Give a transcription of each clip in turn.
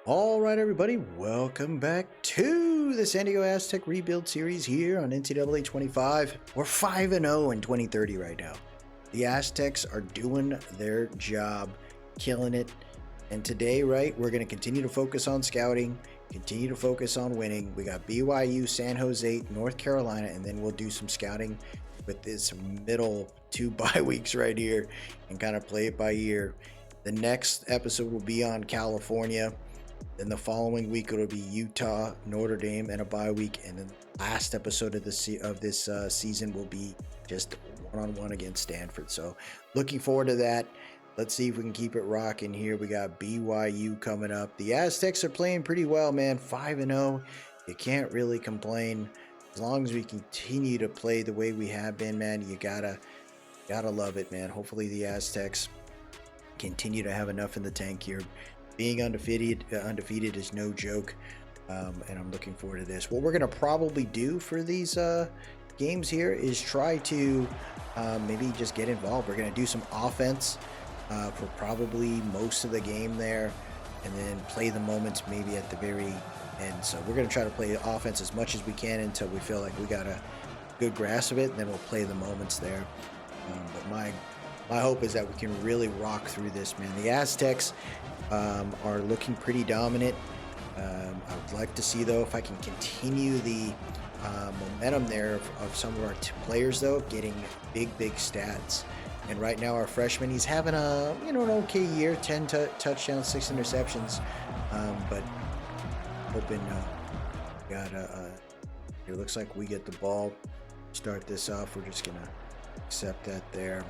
All right, everybody, welcome back to the San Diego Aztec Rebuild Series here on NCAA 25. We're 5-0 in 2030 right now. The Aztecs are doing their job, killing it. And today, right, we're going to continue to focus on scouting, continue to focus on winning. We got BYU, San Jose, North Carolina, and then we'll do some scouting with this middle two bye weeks right here and kind of play it by ear. The next episode will be on California. Then the following week it'll be Utah, Notre Dame, and a bye week. And then the last episode of this season will be just one-on-one against Stanford. So looking forward to that. Let's see if we can keep it rocking here. We got BYU coming up. The Aztecs are playing pretty well, man. 5-0. You can't really complain. As long as we continue to play the way we have been, man, you gotta love it, man. Hopefully the Aztecs continue to have enough in the tank here. Being undefeated is no joke, and I'm looking forward to this. What we're going to probably do for these games here is try to maybe just get involved. We're going to do some offense for probably most of the game there, and then play the moments maybe at the very end. So we're going to try to play offense as much as we can until we feel like we got a good grasp of it, and then we'll play the moments there. But my hope is that we can really rock through this, man. The Aztecs are looking pretty dominant. I would like to see, though, if I can continue the momentum there of some of our players, though, getting big stats. And right now, our freshman, he's having an okay year, 10 touchdowns, 6 interceptions. But hoping it looks like we get the ball. Start this off. We're just gonna accept that there.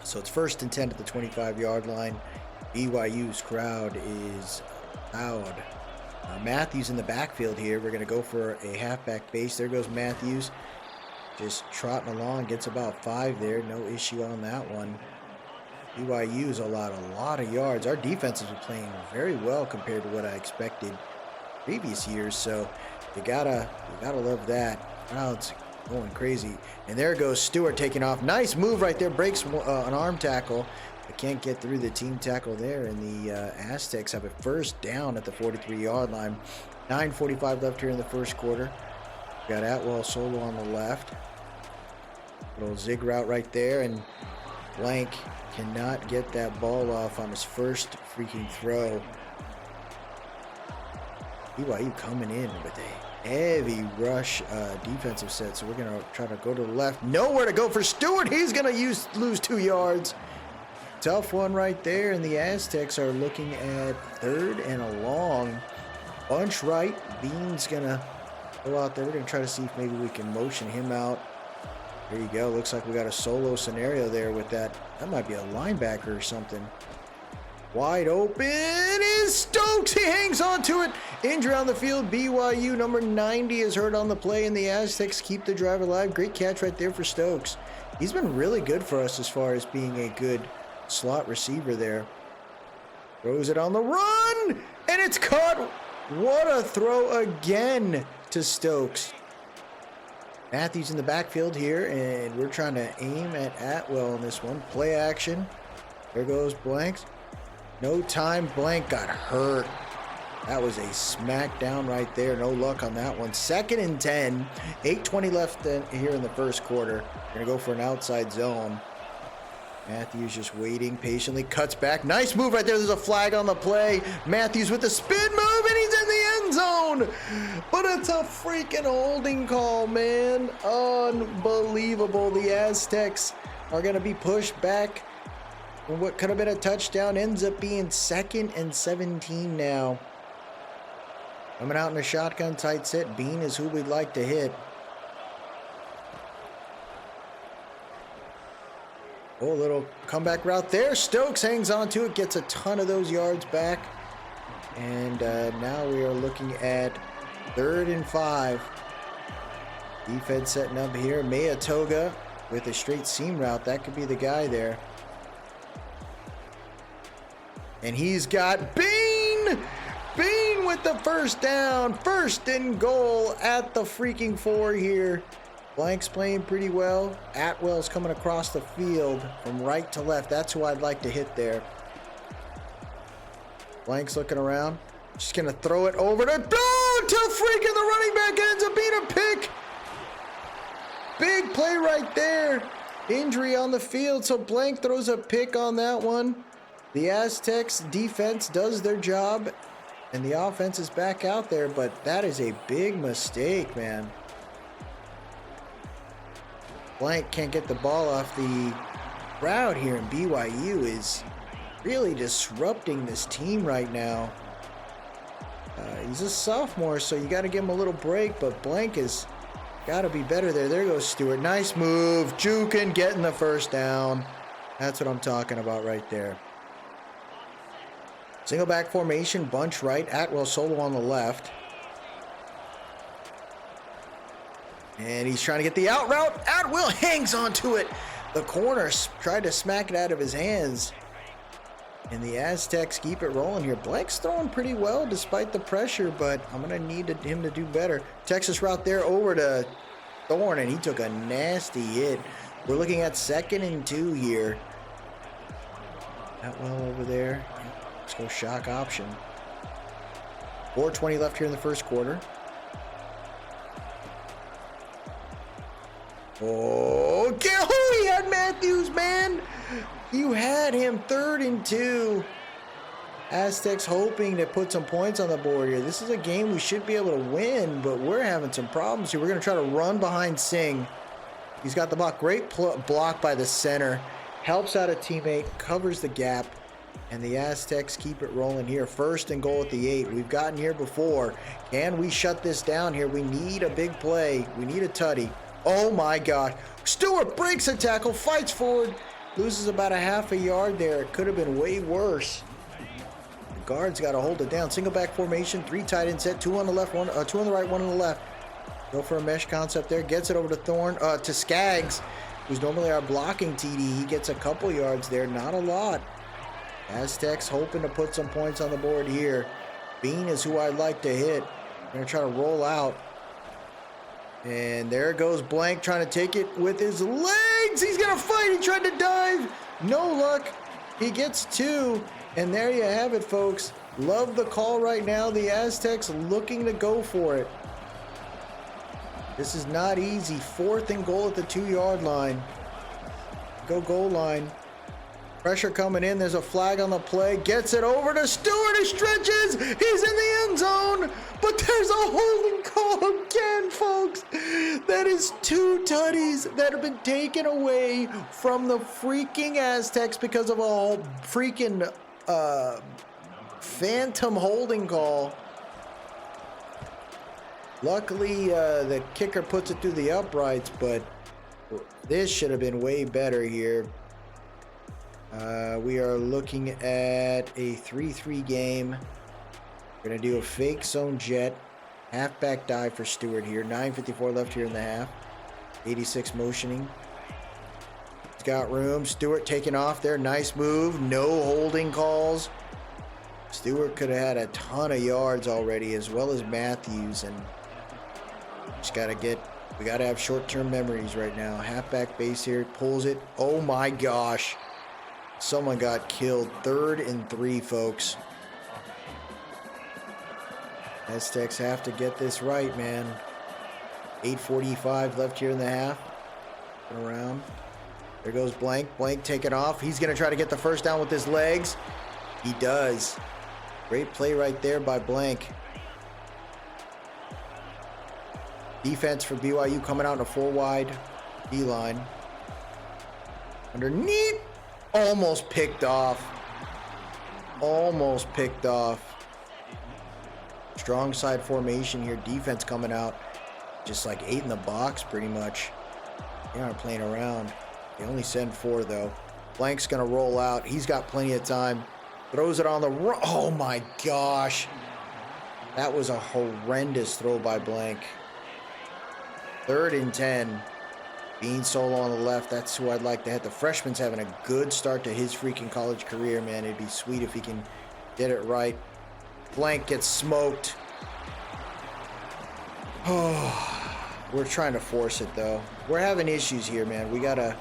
So it's 1st and 10 at the 25-yard line. BYU's crowd is loud. Matthews in the backfield here. We're going to go for a halfback base. There goes Matthews. Just trotting along. Gets about 5 there. No issue on that one. BYU's a lot of yards. Our defenses are playing very well compared to what I expected previous years. So you gotta love that. Crowd's going crazy. And there goes Stewart taking off. Nice move right there. Breaks an arm tackle. I can't get through the team tackle there, and the Aztecs have a 1st down at the 43-yard line. 9:45 left here in the first quarter. Got Atwell solo on the left. Little zig route right there, and Blank cannot get that ball off on his first freaking throw. BYU coming in with a heavy rush defensive set, so we're going to try to go to the left. Nowhere to go for Stewart. He's going to lose 2 yards. Tough one right there, and the Aztecs are looking at 3rd and a long. Bunch right. Bean's going to go out there. We're going to try to see if maybe we can motion him out. There you go. Looks like we got a solo scenario there with that. That might be a linebacker or something. Wide open is Stokes. He hangs on to it. Injury on the field. BYU number 90 is hurt on the play, and the Aztecs keep the drive alive. Great catch right there for Stokes. He's been really good for us as far as being a good slot receiver there. Throws it on the run, and it's caught. What a throw again to Stokes. Matthews in the backfield here, and we're trying to aim at Atwell on this one. Play action. There goes Blanks. No time. Blank got hurt. That was a smackdown right there. No luck on that one. 2nd and 10. 8:20 left here in the first quarter. We're going to go for an outside zone. Matthews just waiting patiently. Cuts back. Nice move right there. There's a flag on the play. Matthews with the spin move, and he's in the end zone. But it's a freaking holding call, man. Unbelievable. The Aztecs are going to be pushed back. And what could have been a touchdown ends up being 2nd and 17 now. Coming out in a shotgun tight set. Bean is who we'd like to hit. Oh, a little comeback route there. Stokes hangs on to it. Gets a ton of those yards back. And now we are looking at 3rd and 5. Defense setting up here. Mayatoga with a straight seam route. That could be the guy there. And he's got Bean! Bean with the 1st down. 1st and goal at the freaking 4 here. Blank's playing pretty well. Atwell's coming across the field from right to left. That's who I'd like to hit there. Blank's looking around. Just gonna throw it over to till freaking the running back ends up being a pick. Big play right there. Injury on the field, so Blank throws a pick on that one. The Aztecs defense does their job, and the offense is back out there, but that is a big mistake, man. Blank can't get the ball off the route here, and BYU is really disrupting this team right now. He's a sophomore, so you got to give him a little break, but Blank has got to be better there. There goes Stewart. Nice move. Jukin getting the first down. That's what I'm talking about right there. Single back formation, bunch right. Atwell solo on the left. And he's trying to get the out route. Atwell hangs onto it. The corner tried to smack it out of his hands. And the Aztecs keep it rolling here. Blank's throwing pretty well despite the pressure, but I'm going to need him to do better. Texas route there over to Thorne, and he took a nasty hit. We're looking at 2nd and 2 here. Atwell over there. Let's go shock option. 4:20 left here in the first quarter. Oh, he had Matthews, man. You had him 3rd and 2. Aztecs hoping to put some points on the board here. This is a game we should be able to win, but we're having some problems here. We're going to try to run behind Singh. He's got the block. Great block by the center. Helps out a teammate, covers the gap, and the Aztecs keep it rolling here. 1st and goal at the 8. We've gotten here before. Can we shut this down here? We need a big play. We need a tutty. Oh my God. Stewart breaks a tackle, fights forward, loses about a half a yard there. It could have been way worse. The guard's got to hold it down. Single back formation, 3 tight end set, 2 on the left, 2 on the right, 1 on the left. Go for a mesh concept there. Gets it over to Thorne, to Skaggs, who's normally our blocking TD. He gets a couple yards there, not a lot. Aztecs hoping to put some points on the board here. Bean is who I'd like to hit. I'm going to try to roll out. And there goes Blank trying to take it with his legs. He's going to fight. He tried to dive. No luck. He gets 2. And there you have it, folks. Love the call right now. The Aztecs looking to go for it. This is not easy. 4th and goal at the 2-yard line. Go goal line. Pressure coming in. There's a flag on the play. Gets it over to Stewart. He stretches. He's in the end zone. But there's a holding call again, folks. That is 2 tutties that have been taken away from the freaking Aztecs because of a freaking phantom holding call. Luckily, the kicker puts it through the uprights, but this should have been way better here. We are looking at a 3-3 game. We're going to do a fake zone jet. Halfback dive for Stewart here. 9:54 left here in the half. 86 motioning. He's got room. Stewart taking off there. Nice move. No holding calls. Stewart could have had a ton of yards already, as well as Matthews. And just got to get... We got to have short-term memories right now. Halfback base here. Pulls it. Oh my gosh. Someone got killed. 3rd and 3, folks. Aztecs have to get this right, man. 8:45 left here in the half. Around. There goes Blank. Blank taking off. He's going to try to get the first down with his legs. He does. Great play right there by Blank. Defense for BYU coming out in a 4-wide D-line. Underneath. Almost picked off. Almost picked off. Strong side formation here. Defense coming out. Just like 8 in the box pretty much. They aren't playing around. They only send 4 though. Blank's going to roll out. He's got plenty of time. Throws it on the run. Oh my gosh. That was a horrendous throw by Blank. 3rd and 10. Bean solo on the left. That's who I'd like to hit. The freshman's having a good start to his freaking college career, man. It'd be sweet if he can get it right. Blank gets smoked. Oh, we're trying to force it though. We're having issues here, man. We gotta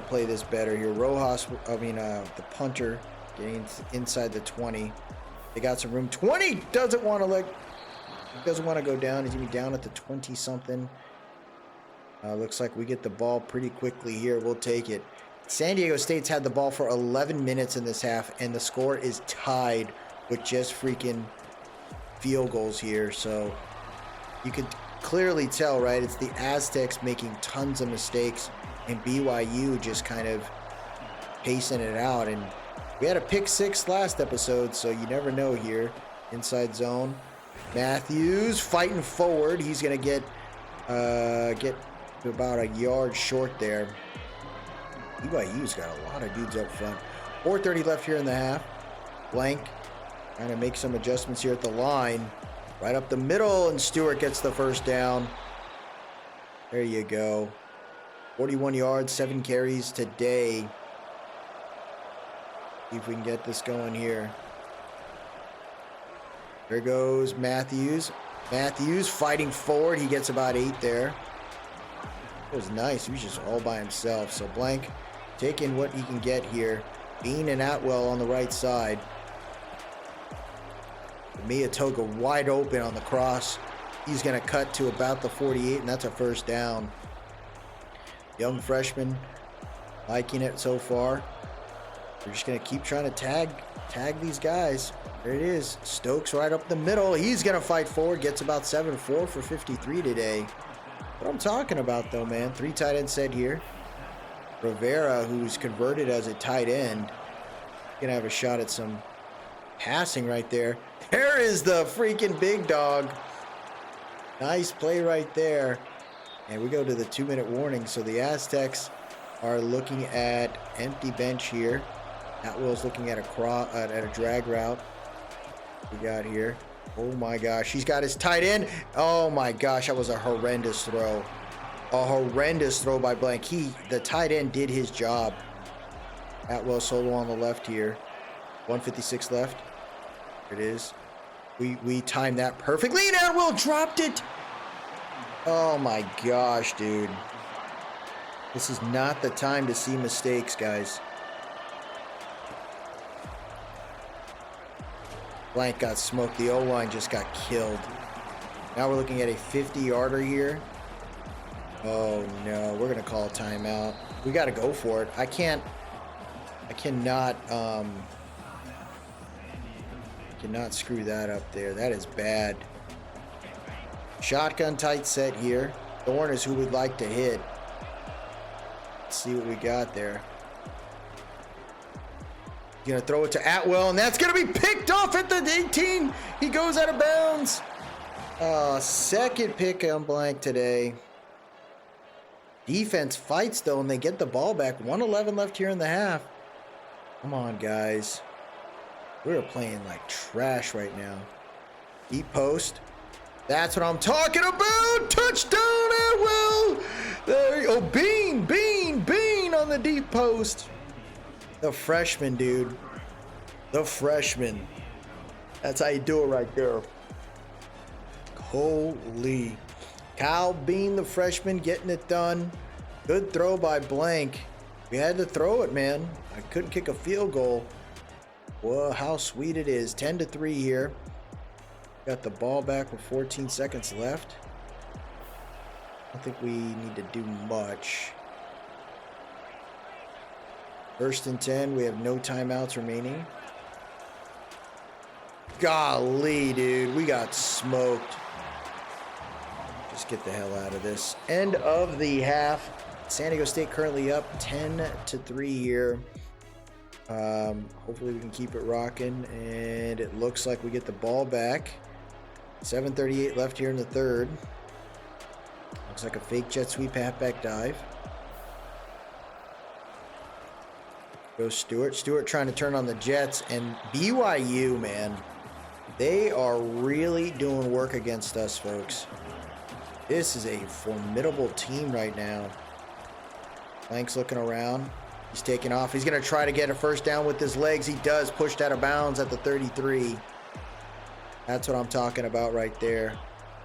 play this better here. Rojas, the punter, getting inside the 20. They got some room. 20 doesn't want to go down. He's gonna be down at the 20 something. Looks like we get the ball pretty quickly here. We'll take it. San Diego State's had the ball for 11 minutes in this half, and the score is tied with just freaking field goals here. So you could clearly tell, right? It's the Aztecs making tons of mistakes, and BYU just kind of pacing it out. And we had a pick 6 last episode, so you never know here. Inside zone. Matthews fighting forward. He's going to get about a yard short there. BYU's got a lot of dudes up front. 4:30 left here in the half. Blank trying to make some adjustments here at the line. Right up the middle, and Stewart gets the first down. There you go. 41 yards, 7 carries today. See if we can get this going here. There goes Matthews. Matthews fighting forward. He gets about 8 there. It was nice. He was just all by himself. So Blank taking what he can get here. Bean and Atwell on the right side. Miyatoga wide open on the cross. He's going to cut to about the 48, and that's a first down. Young freshman liking it so far. We're just going to keep trying to tag these guys. There it is. Stokes right up the middle. He's going to fight forward. Gets about 7-4 for 53 today. What I'm talking about, though, man. 3 tight end set here. Rivera, who's converted as a tight end, going to have a shot at some passing right there. There is the freaking big dog. Nice play right there. And we go to the 2-minute warning. So the Aztecs are looking at empty bench here. Atwell's looking at a drag route. We got here. Oh my gosh, he's got his tight end. Oh my gosh, that was a horrendous throw. A horrendous throw by Blank. The tight end did his job. Atwell solo on the left here. 156 left. There it is. We timed that perfectly, and Atwell dropped it. Oh my gosh, dude. This is not the time to see mistakes, guys. Blank got smoked. The O-line just got killed. Now we're looking at a 50-yarder here. Oh no, we're gonna call a timeout. We gotta go for it. I cannot screw that up there. That is bad. Shotgun tight set here. Thorne is who we'd like to hit. Let's see what we got there. He's gonna throw it to Atwell, and that's gonna be picked off at the 18. He goes out of bounds. Second pick on Blank today. Defense fights though, and they get the ball back. 1:11 left here in the half. Come on, guys. We're playing like trash right now. Deep post. That's what I'm talking about. Touchdown, Atwell. There you go. Bean on the deep post. The freshman, dude. The freshman. That's how you do it right there. Holy. Kyle Bean, the freshman, getting it done. Good throw by Blank. We had to throw it, man. I couldn't kick a field goal. Well, how sweet it is. 10-3 here. Got the ball back with 14 seconds left. I don't think we need to do much. 1st and 10. We have no timeouts remaining. Golly, dude. We got smoked. Just get the hell out of this. End of the half. San Diego State currently up 10-3 here. Hopefully we can keep it rocking. And it looks like we get the ball back. 7:38 left here in the third. Looks like a fake jet sweep halfback dive. Goes Stewart. Stewart trying to turn on the Jets. And BYU, man, they are really doing work against us, folks. This is a formidable team right now. Blank's looking around. He's taking off. He's going to try to get a first down with his legs. He does. Pushed out of bounds at the 33. That's what I'm talking about right there.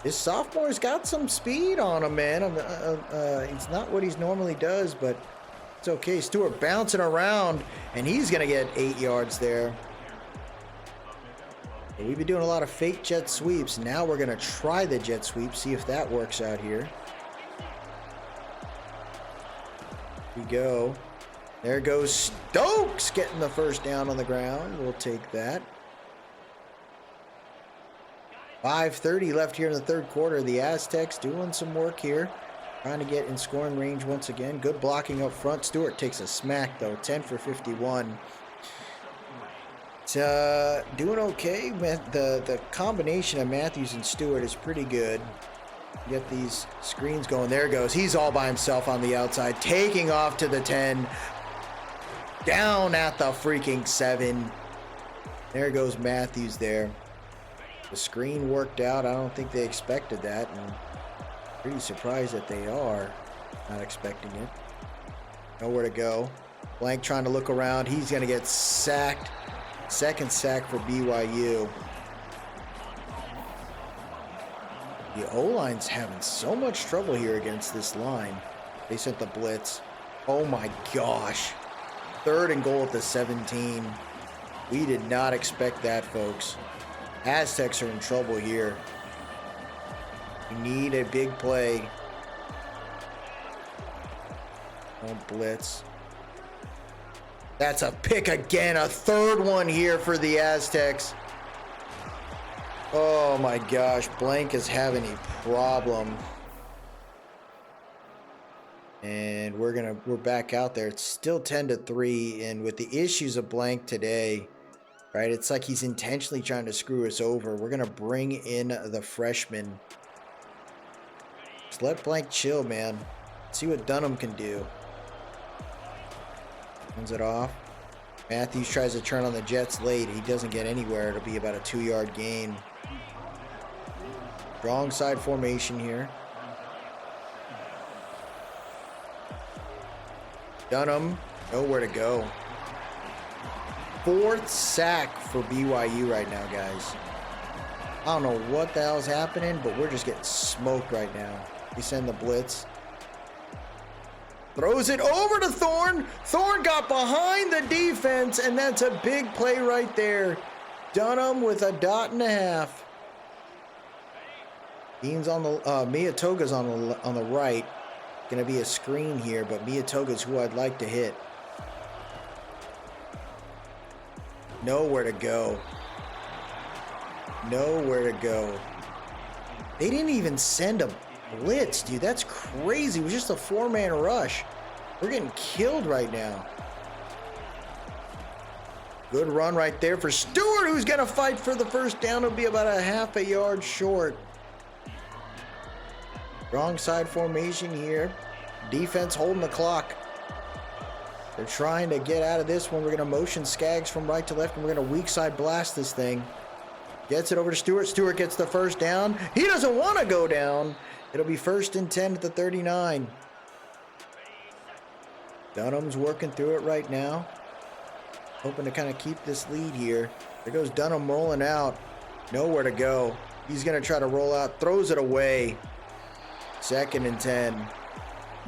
This sophomore's got some speed on him, man. It's not what he normally does, but it's okay. Stewart bouncing around, and he's going to get 8 yards there. But we've been doing a lot of fake jet sweeps. Now we're going to try the jet sweep, see if that works out here. We go. There goes Stokes getting the first down on the ground. We'll take that. 5:30 left here in the third quarter. The Aztecs doing some work here. Trying to get in scoring range once again. Good blocking up front. Stewart takes a smack though. 10 for 51. It's doing okay. The combination of Matthews and Stewart is pretty good. Get these screens going. There goes. He's all by himself on the outside. Taking off to the 10. Down at the freaking 7. There goes Matthews there. The screen worked out. I don't think they expected that. And pretty surprised that they are not expecting it. Nowhere to go. Blank trying to look around. He's going to get sacked. Second sack for BYU. The O-line's having so much trouble here against this line. They sent the blitz. Oh my gosh. 3rd and goal at the 17. We did not expect that, folks. Aztecs are in trouble here. We need a big play. Don't blitz. That's a pick again. A 3rd one here for the Aztecs. Oh my gosh. Blank is having a problem. And we're back out there. It's still 10-3. And with the issues of Blank today, right? It's like he's intentionally trying to screw us over. We're going to bring in the freshman. Just let Blank chill, man. See what Dunham can do. Runs it off. Matthews tries to turn on the Jets late. He doesn't get anywhere. It'll be about a 2-yard gain. Strong side formation here. Dunham, nowhere to go. 4th sack for BYU right now, guys. I don't know what the hell's happening, but we're just getting smoked right now. We send the blitz. Throws it over to Thorne. Thorne got behind the defense, and that's a big play right there. Dunham with a 1.5. Dean's on the Miyatoga's on the right. Going to be a screen here, but Miyatoga's who I'd like to hit. Nowhere to go. Nowhere to go. They didn't even send a blitz, dude. That's crazy. It was just a 4-man rush. We're getting killed right now. Good run right there for Stewart, who's going to fight for the first down. It'll be about a 1/2 yard short. Wrong side formation here. Defense holding the clock. They're trying to get out of this one. We're going to motion Skaggs from right to left, and we're going to weak side blast this thing. Gets it over to Stewart. Stewart gets the first down. He doesn't want to go down. It'll be 1st and 10 at the 39. Dunham's working through it right now. Hoping to kind of keep this lead here. There goes Dunham rolling out. Nowhere to go. He's going to try to roll out. Throws it away. 2nd and 10.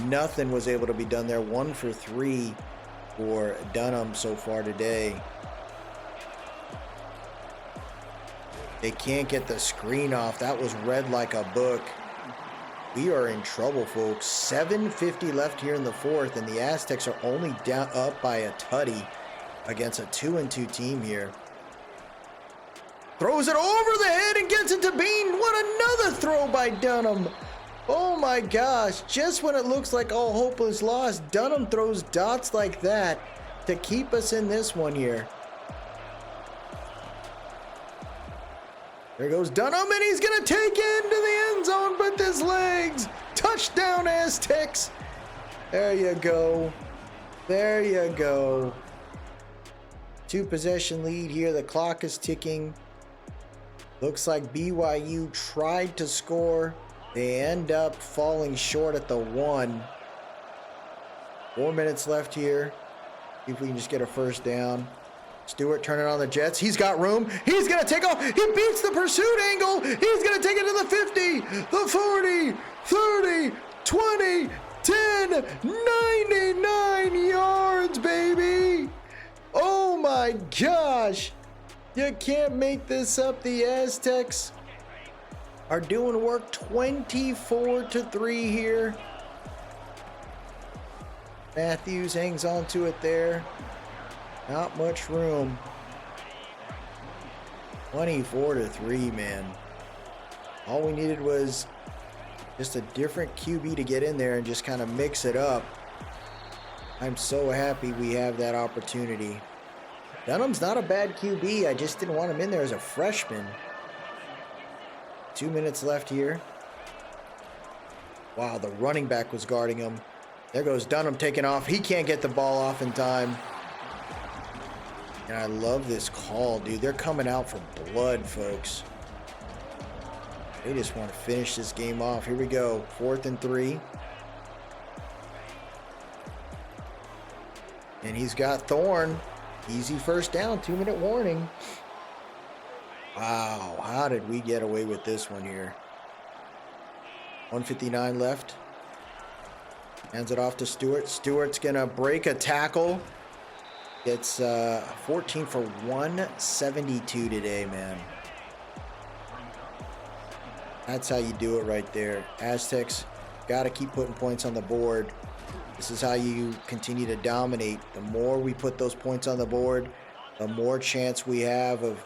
Nothing was able to be done there. 1 for 3 for Dunham so far today. They can't get the screen off. That was read like a book. We are in trouble, folks. 7:50 left here in the 4th, and the Aztecs are only down up by a tutty against a 2-2 team here. Throws it over the head and gets it to Bean. What another throw by Dunham. Oh my gosh. Just when it looks like all hope is lost, Dunham throws dots like that to keep us in this one here. There goes Dunham, and he's going to take it into the end zone, but his legs. Touchdown, Aztecs. There you go. There you go. 2-possession lead here. The clock is ticking. Looks like BYU tried to score. They end up falling short at the 1. 4 minutes left here. See if we can just get a first down. Stewart turning on the Jets. He's got room. He's going to take off. He beats the pursuit angle. He's going to take it to the 50, the 40, 30, 20, 10, 99 yards, baby. Oh my gosh. You can't make this up. The Aztecs are doing work 24-3 here. Matthews hangs on to it there. Not much room. 24-3, man. All we needed was just a different QB to get in there and just kind of mix it up. I'm so happy we have that opportunity. Dunham's not a bad QB. I just didn't want him in there as a freshman. 2 minutes left here. Wow, the running back was guarding him. There goes Dunham taking off. He can't get the ball off in time. And I love this call, dude. They're coming out for blood, folks. They just want to finish this game off. Here we go. 4th and 3. And he's got Thorne. Easy first down. 2-minute warning. Wow. How did we get away with this one here? 1:59 left. Hands it off to Stewart. Stewart's going to break a tackle. It's 14 for 172 today, man. That's how you do it right there. Aztecs got to keep putting points on the board. This is how you continue to dominate. The more we put those points on the board, the more chance we have of,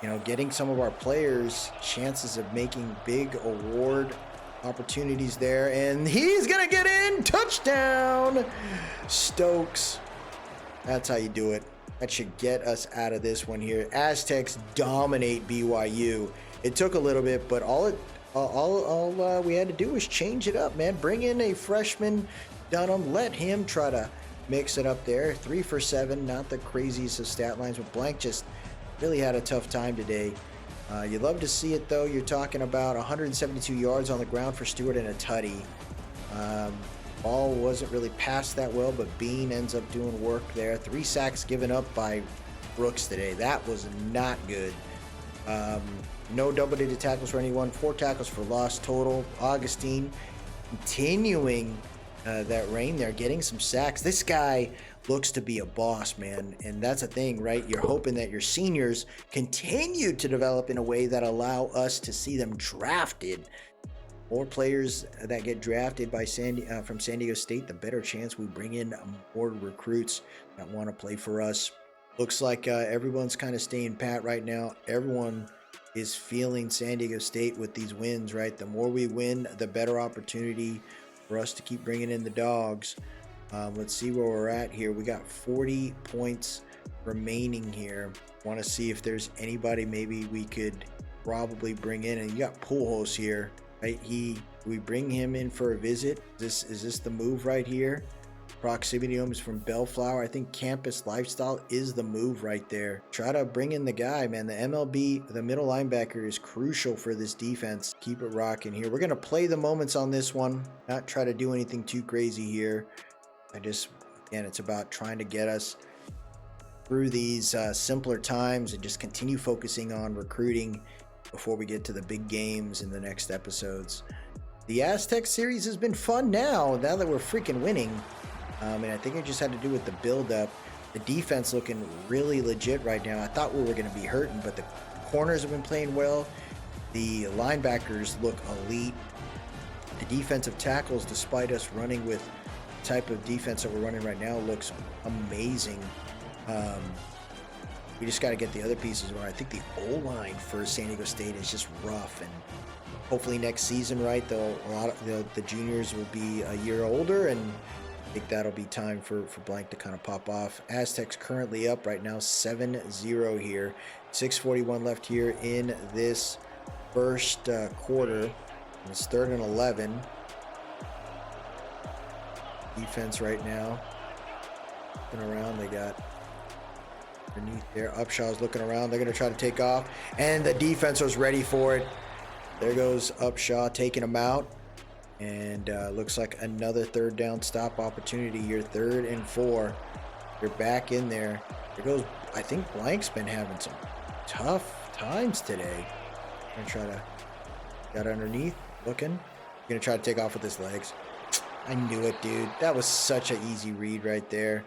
you know, getting some of our players chances of making big award opportunities there. And he's going to get in. Touchdown, Stokes. That's how you do it. That should get us out of this one here. Aztecs dominate BYU. It took a little bit, but all we had to do was change it up, man. Bring in a freshman, Dunham. Let him try to mix it up there. 3 for 7, not the craziest of stat lines, but Blank just really had a tough time today. You love to see it, though. You're talking about 172 yards on the ground for Stewart and a tutty. Ball wasn't really passed that well, but Bean ends up doing work there. 3 sacks given up by Brooks today. That was not good. No double-digit tackles for anyone. 4 tackles for loss total. Augustine continuing that reign there, getting some sacks. This guy looks to be a boss, man. And that's a thing, right? You're hoping that your seniors continue to develop in a way that allow us to see them drafted. More players that get drafted by from San Diego State, the better chance we bring in more recruits that want to play for us. Looks like everyone's kind of staying pat right now. Everyone is feeling San Diego State with these wins, right? The more we win, the better opportunity for us to keep bringing in the dogs. Let's see where we're at here. We got 40 points remaining here. Want to see if there's anybody maybe we could probably bring in. And you got Pujols here, right? We bring him in for a visit. Is this the move right here? Proximity homes from Bellflower. I think campus lifestyle is the move right there. Try to bring in the guy, man. The MLB, the middle linebacker, is crucial for this defense. Keep it rocking here. We're going to play the moments on this one. Not try to do anything too crazy here. Again, it's about trying to get us through these simpler times and just continue focusing on recruiting before we get to the big games in the next episodes. The Aztec series has been fun now that we're freaking winning. And I think it just had to do with the build-up. The defense looking really legit right now. I thought we were going to be hurting, but the corners have been playing well. The linebackers look elite. The defensive tackles, despite us running with the type of defense that we're running right now, looks amazing. We just got to get the other pieces right. I think the O-line for San Diego State is just rough, and hopefully next season, right, a lot of the juniors will be a year older, and I think that'll be time for Blank to kind of pop off. Aztecs currently up right now 7-0 here. 6:41 left here in this first quarter. It's 3rd and 11. Defense right now looking around. They got underneath there. Upshaw's looking around. They're going to try to take off, and the defense was ready for it. There goes Upshaw taking him out. And looks like another 3rd down stop opportunity here. 3rd and 4. You're back in there. There goes, I think Blank's been having some tough times today. Gonna try to, got underneath, looking. Gonna try to take off with his legs. I knew it, dude. That was such an easy read right there.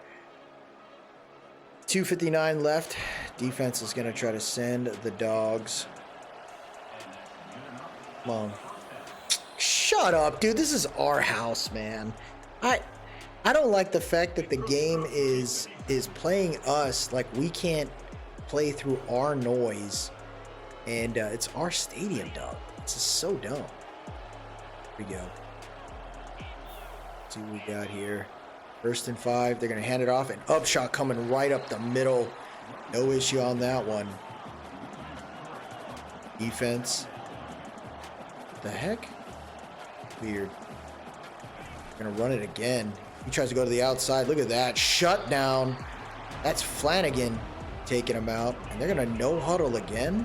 2:59 left. Defense is going to try to send the dogs. Come on. Shut up, dude. This is our house, man. I don't like the fact that the game is playing us like we can't play through our noise. And it's our stadium, dog. This is so dumb. Here we go. Let's see what we got here. 1st and 5. They're going to hand it off. An upshot coming right up the middle. No issue on that one. Defense. What the heck? Weird. Going to run it again. He tries to go to the outside. Look at that. Shut down. That's Flanagan taking him out. And they're going to no huddle again.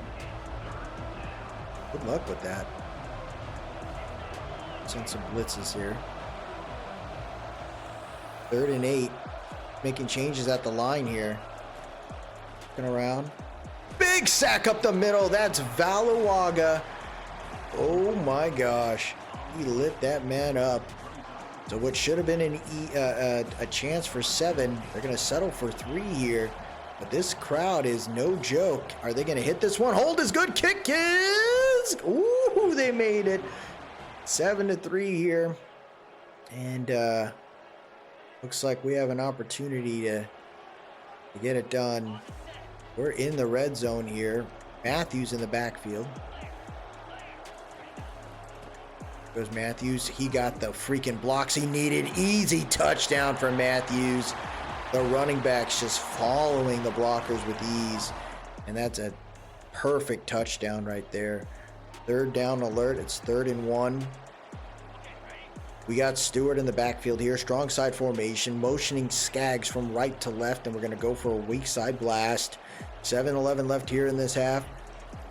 Good luck with that. Send some blitzes here. 3rd and 8. Making changes at the line here. Looking around. Big sack up the middle. That's Valawaga. Oh my gosh. He lit that man up. So what should have been a chance for 7, they're going to settle for 3 here. But this crowd is no joke. Are they going to hit this one? Hold is good. Kick is. Ooh, they made it. 7-3 here. And looks like we have an opportunity to get it done. We're in the red zone here. Matthews in the backfield. Goes Matthews. He got the freaking blocks he needed. Easy touchdown for Matthews. The running back's just following the blockers with ease. And that's a perfect touchdown right there. 3rd down alert. It's 3rd and 1. We got Stewart in the backfield here. Strong side formation. Motioning Skaggs from right to left. And we're going to go for a weak side blast. 7-11 left here in this half.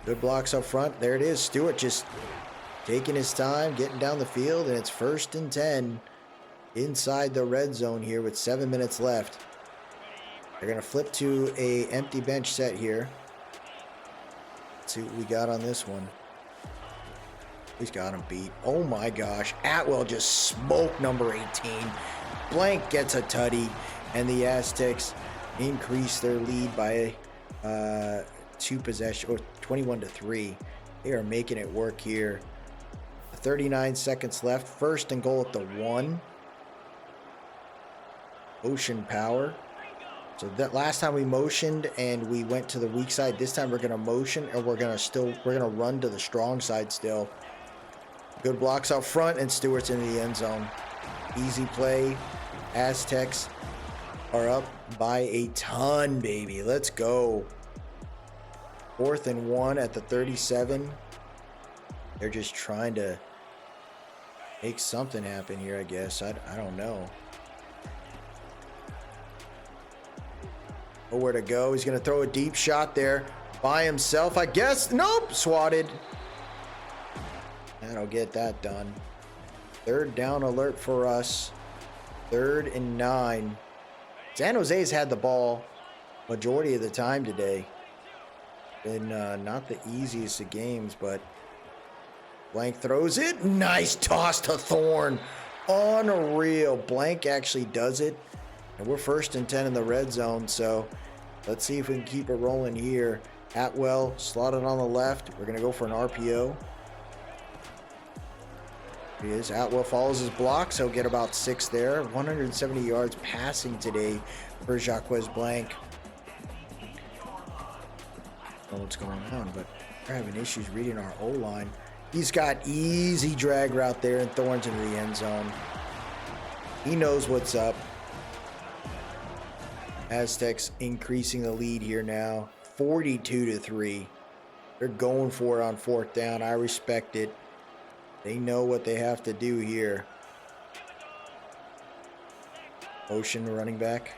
Good blocks up front. There it is. Stewart just taking his time, getting down the field, and it's 1st and 10 inside the red zone here with 7 minutes left. They're going to flip to a empty bench set here. Let's see what we got on this one. He's got him beat. Oh my gosh. Atwell just smoked number 18. Blank gets a tutty, and the Aztecs increase their lead by 2 possessions, or 21-3. They are making it work here. 39 seconds left. 1st and goal at the 1. Motion power. So that last time we motioned and we went to the weak side. This time we're going to motion, and we're going to run to the strong side still. Good blocks out front, and Stewart's in the end zone. Easy play. Aztecs are up by a ton, baby. Let's go. 4th and 1 at the 37. They're just trying to make something happen here, I guess. I don't know. Nowhere to go. He's going to throw a deep shot there by himself, I guess. Nope. Swatted. That'll get that done. 3rd down alert for us. 3rd and 9. San Jose's had the ball majority of the time today. Been not the easiest of games, but Blank throws it. Nice toss to Thorne. Unreal. Blank actually does it. And we're 1st and 10 in the red zone, so let's see if we can keep it rolling here. Atwell slotted on the left. We're going to go for an RPO. Here he is. Atwell follows his block, so he'll get about 6 there. 170 yards passing today for Jacques Blank. I don't know what's going on, but we're having issues reading our O-line. He's got easy drag route there, and Thorne's into the end zone. He knows what's up. Aztecs increasing the lead here now, 42-3. They're going for it on 4th down. I respect it. They know what they have to do here. Motion running back.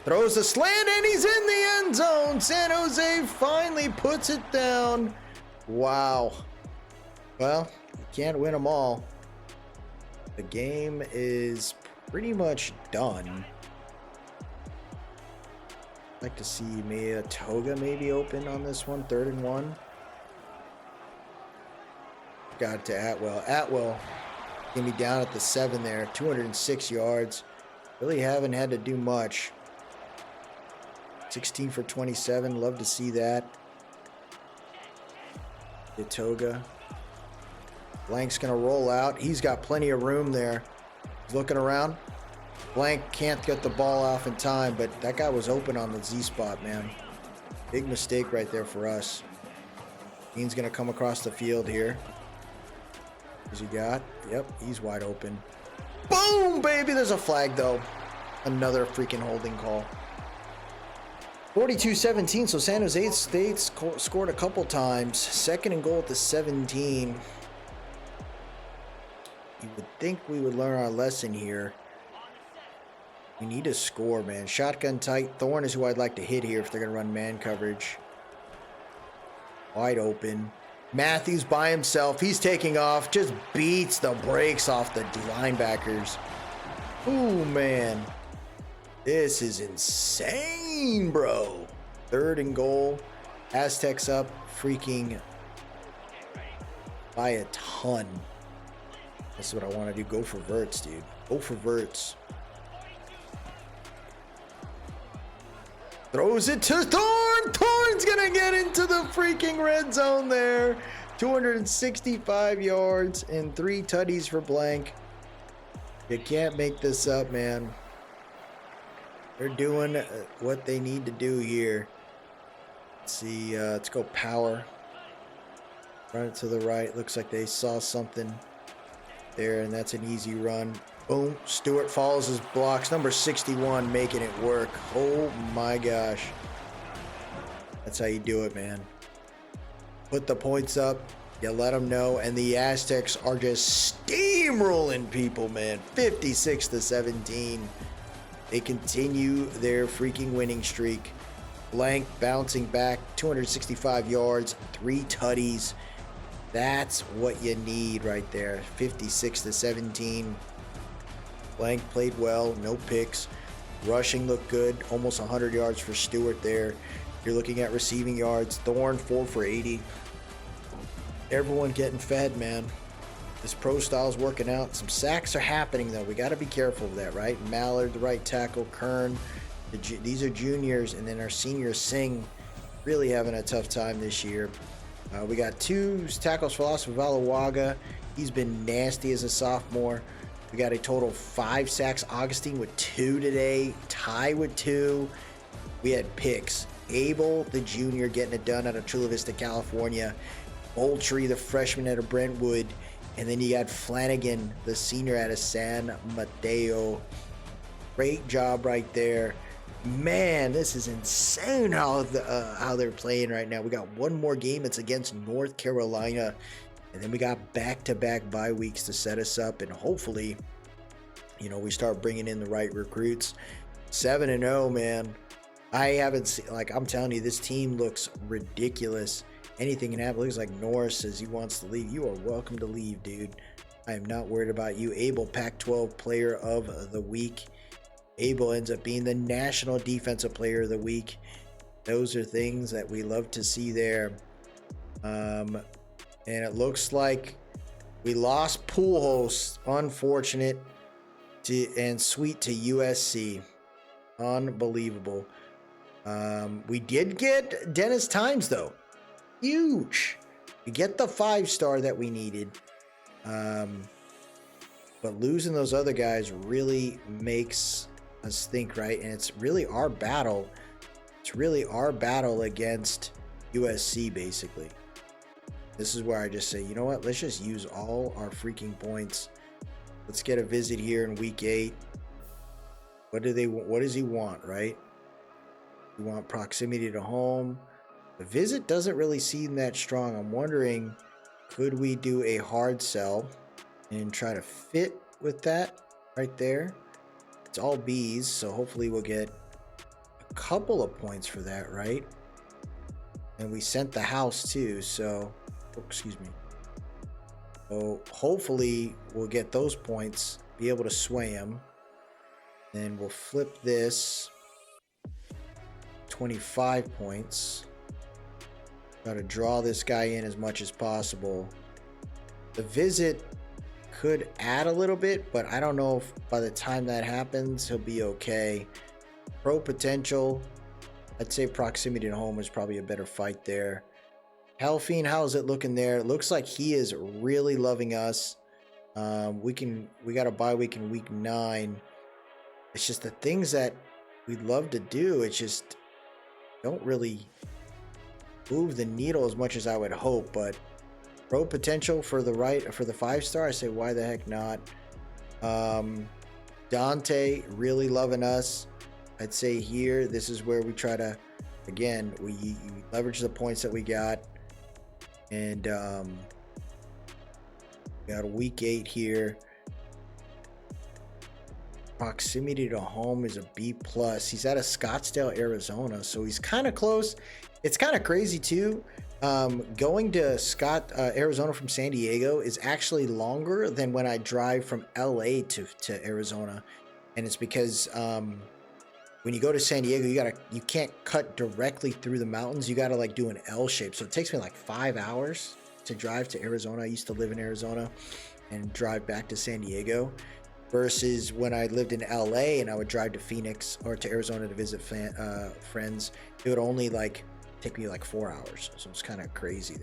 Throws a slant, and he's in the end zone. San Jose finally puts it down. Wow. Well, you can't win them all. The game is pretty much done. I'd like to see Mia Toga maybe open on this one. 3rd and 1. Got it to Atwell. Atwell gonna be down at the 7 there. 206 yards. Really haven't had to do much. 16 for 27. Love to see that. Itoga. Blank's going to roll out. He's got plenty of room there. He's looking around. Blank can't get the ball off in time, but that guy was open on the Z spot, man. Big mistake right there for us. Dean's going to come across the field here. Who's he got? Yep, he's wide open. Boom, baby. There's a flag, though. Another freaking holding call. 42-17, so San Jose State scored a couple times. Second and goal at the 17. You would think we would learn our lesson here. We need to score, man. Shotgun tight. Thorne is who I'd like to hit here if they're going to run man coverage. Wide open. Matthews by himself. He's taking off. Just beats the brakes off the linebackers. Ooh, man. This is insane, bro. Third and goal. Aztecs up freaking by a ton. This is what I want to do. Go for verts, dude. Go for verts. Throws it to Thorne. Thorne's going to get into the freaking red zone there. 265 yards and 3 tutties for Blank. You can't make this up, man. They're doing what they need to do here. Let's see. Let's go power. Run it to the right. Looks like they saw something there, and that's an easy run. Boom. Stewart follows his blocks. Number 61 making it work. Oh my gosh. That's how you do it, man. Put the points up. You let them know. And the Aztecs are just steamrolling people, man. 56-17. They continue their freaking winning streak. Blank bouncing back. 265 yards. 3 tutties. That's what you need right there. 56-17. Blank played well. No picks. Rushing looked good. Almost 100 yards for Stewart there. You're looking at receiving yards. Thorne 4 for 80. Everyone getting fed, man. This pro style's working out. Some sacks are happening, though. We got to be careful of that, right? Mallard, the right tackle. Kern. These are juniors. And then our senior Singh really having a tough time this year. We got 2 tackles for loss of Valawaga. He's been nasty as a sophomore. We got a total of 5 sacks. Augustine with 2 today. Ty with 2. We had picks. Abel, the junior, getting it done out of Chula Vista, California. Moultrie, the freshman out of Brentwood. And then you got Flanagan, the senior out of San Mateo. Great job right there. Man, this is insane how they're playing right now. We got one more game. It's against North Carolina. And then we got back-to-back bye weeks to set us up. And hopefully, you know, we start bringing in the right recruits. 7-0, man. I haven't seen, like, I'm telling you, this team looks ridiculous. Anything can happen. It looks like Norris says he wants to leave. You are welcome to leave, dude. I am not worried about you. Abel, Pac-12 Player of the Week. Abel ends up being the National Defensive Player of the Week. Those are things that we love to see there. And it looks like we lost Pujols. Unfortunate and sweet to USC. Unbelievable. We did get Dennis Times, though. Huge. We get the 5-star that we needed. But losing those other guys really makes us think, right? And it's really our battle. It's really our battle against USC, basically. This is where I just say, you know what? Let's just use all our freaking points. Let's get a visit here in week 8. What does he want, right? You want proximity to home. The visit doesn't really seem that strong. I'm wondering, could we do a hard sell and try to fit with that right there? It's all B's, so hopefully we'll get a couple of points for that, right? And we sent the house too, so, oh, excuse me. So hopefully we'll get those points, be able to sway them. Then we'll flip this 25 points. Try to draw this guy in as much as possible. The visit could add a little bit, but I don't know if by the time that happens, he'll be okay. Pro potential. I'd say proximity to home is probably a better fight there. Hellfiend, how's it looking there? It looks like he is really loving us. We got a bye week in week 9. It's just the things that we'd love to do. It's just don't really move the needle as much as I would hope. But pro potential for the 5-star. I say why the heck not? Dante really loving us. I'd say here this is where we try to, again, we leverage the points that we got, and we got a week 8 here. Proximity to home is a B+. He's out of Scottsdale, Arizona, so he's kind of close. It's kind of crazy too. Going to Arizona from San Diego is actually longer than when I drive from LA to Arizona, and it's because when you go to San Diego, you can't cut directly through the mountains. You gotta like do an L shape. So it takes me like 5 hours to drive to Arizona. I used to live in Arizona and drive back to San Diego, versus when I lived in LA and I would drive to Phoenix or to Arizona to visit friends. It would only like take me like 4 hours. So it's kind of crazy.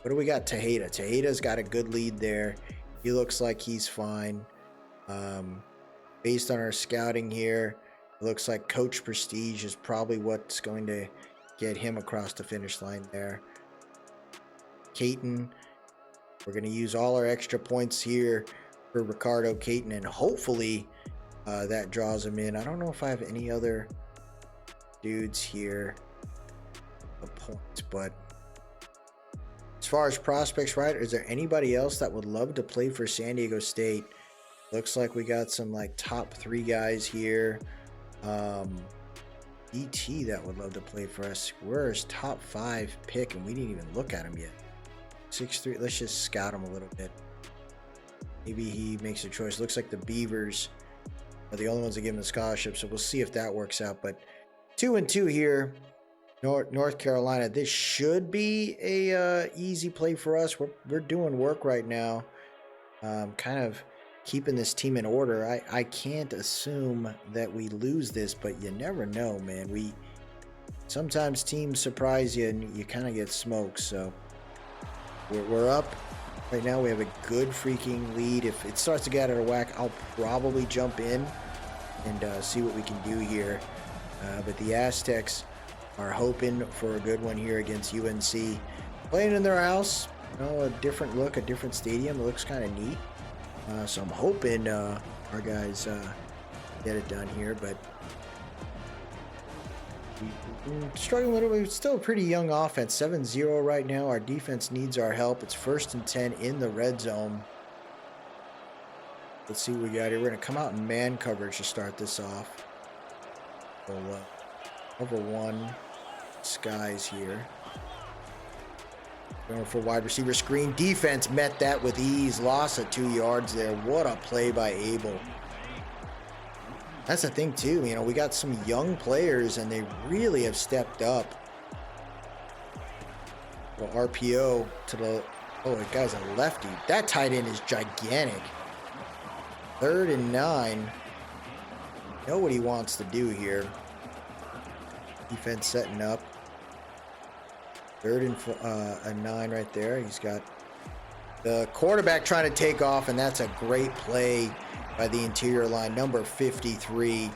What do we got? Tejeda's got a good lead there. He looks like he's fine. Based on our scouting here, it looks like Coach Prestige is probably what's going to get him across the finish line there. Caton, we're going to use all our extra points here for Ricardo Caton, and hopefully that draws him in. I don't know if I have any other dudes here of points, but as far as prospects, right, is there anybody else that would love to play for San Diego State? Looks like we got some like top 3 guys here. DT that would love to play for us. We're his top 5 pick and we didn't even look at him yet. 6'3", let's just scout him a little bit. Maybe he makes a choice. Looks like the Beavers are the only ones that give him the scholarship, so we'll see if that works out. But 2-2 here. North Carolina, this should be a easy play for us. We're doing work right now, kind of keeping this team in order. I can't assume that we lose this, but you never know, man. Sometimes teams surprise you and you kind of get smoked. So we're up right now. We have a good freaking lead. If it starts to get out of whack, I'll probably jump in and see what we can do here. But the Aztecs are hoping for a good one here against UNC. Playing in their house, you know, a different look, a different stadium. It looks kind of neat. So I'm hoping our guys get it done here, but we're struggling a little bit. It's still a pretty young offense, 7-0 right now. Our defense needs our help. It's 1st and 10 in the red zone. Let's see what we got here. We're going to come out in man coverage to start this off. So, over 1 skies here. Going for wide receiver screen. Defense met that with ease. Loss of 2 yards there. What a play by Abel. That's the thing too. You know, we got some young players and they really have stepped up. Well, RPO to the... Oh, the guy's a lefty. That tight end is gigantic. 3rd and 9. Know what he wants to do here. Defense setting up. 3rd and 9 right there. He's got the quarterback trying to take off, and that's a great play by the interior line. Number 53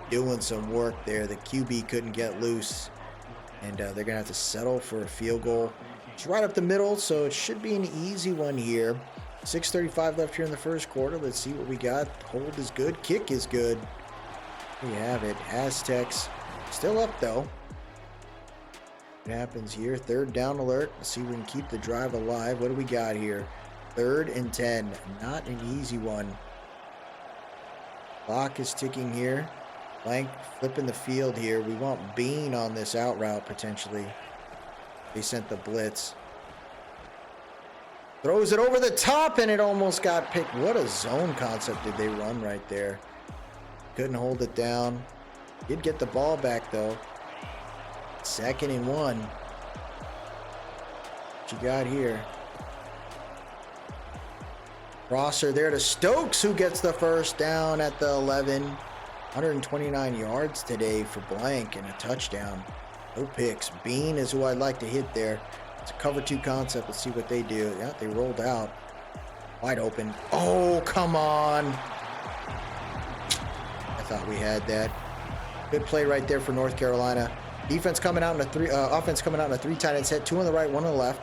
doing some work there. The QB couldn't get loose, and they're going to have to settle for a field goal. It's right up the middle, so it should be an easy one here. 6:35 left here in the first quarter. Let's see what we got. Hold is good. Kick is good. There you have it. Aztecs still up, though. What happens here? 3rd down alert. Let's see if we can keep the drive alive. What do we got here? 3rd and 10. Not an easy one. Clock is ticking here. Blank flipping the field here. We want Bean on this out route potentially. They sent the blitz. Throws it over the top and it almost got picked. What a zone concept did they run right there. Couldn't hold it down. Did get the ball back though. 2nd and 1. What you got here? Crosser there to Stokes, who gets the 1st down at the 11. 129 yards today for Blank and a touchdown. No picks. Bean is who I'd like to hit there. It's a cover 2 concept. Let's see what they do. Yeah, they rolled out. Wide open. Oh, come on. I thought we had that. Good play right there for North Carolina. Defense coming out in a offense coming out in a 3 tight end set. 2 on the right, 1 on the left.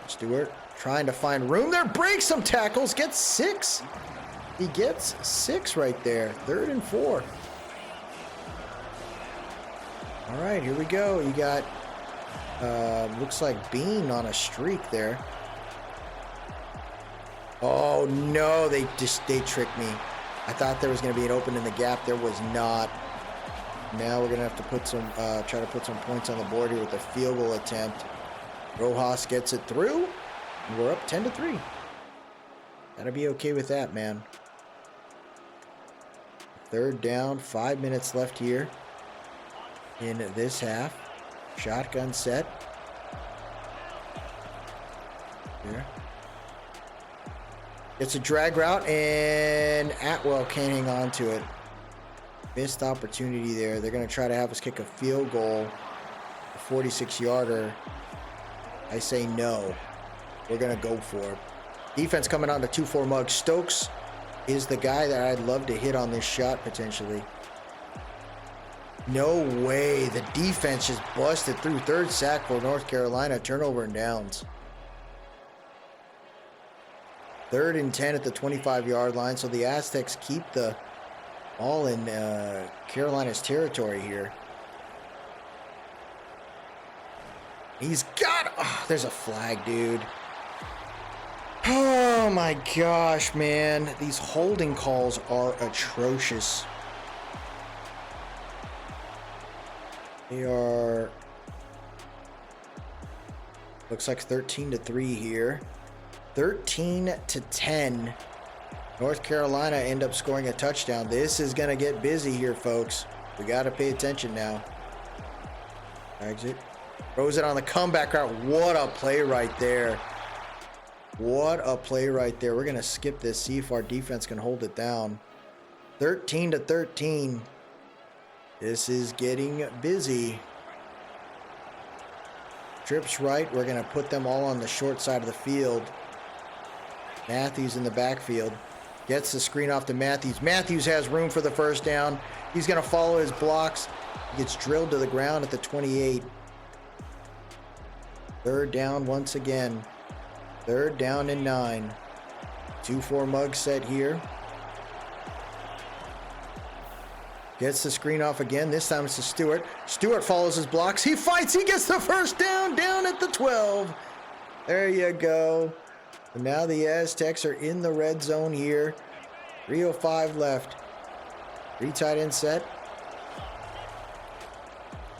Stewart trying to find room there. Breaks some tackles. Gets 6. He gets 6 right there. 3rd and 4. All right, here we go. You got, looks like Bean on a streak there. Oh, no, they tricked me. I thought there was going to be an open in the gap. There was not. Now we're going to have to put some, try to put some points on the board here with a field goal attempt. Rojas gets it through, and we're up 10-3. Gotta be okay with that, man. 3rd down, 5 minutes left here in this half. Shotgun set. Here. It's a drag route, and Atwell can't hang on to it. Missed opportunity there. They're going to try to have us kick a field goal, a 46-yarder. I say no. We're going to go for it. Defense coming on the 2-4 mug. Stokes is the guy that I'd love to hit on this shot potentially. No way. The defense just busted through. 3rd sack for North Carolina. Turnover and downs. 3rd and 10 at the 25-yard line. So the Aztecs keep the ball in Carolina's territory here. He's got... Oh, there's a flag, dude. Oh, my gosh, man. These holding calls are atrocious. They are... Looks like 13-3 here. 13-10. North Carolina end up scoring a touchdown. This is going to get busy here, folks. We got to pay attention now. Exit. Throws it on the comeback route. What a play right there. What a play right there. We're going to skip this, see if our defense can hold it down. 13-13. This is getting busy. Trips right. We're going to put them all on the short side of the field. Matthews in the backfield. Gets the screen off to Matthews. Matthews has room for the 1st down. He's going to follow his blocks. He gets drilled to the ground at the 28. 3rd down once again. 3rd down and 9. 2-4 mug set here. Gets the screen off again. This time it's to Stewart. Stewart follows his blocks. He fights. He gets the 1st down. Down at the 12. There you go. And now the Aztecs are in the red zone here. 3:05 left. 3 tight end set.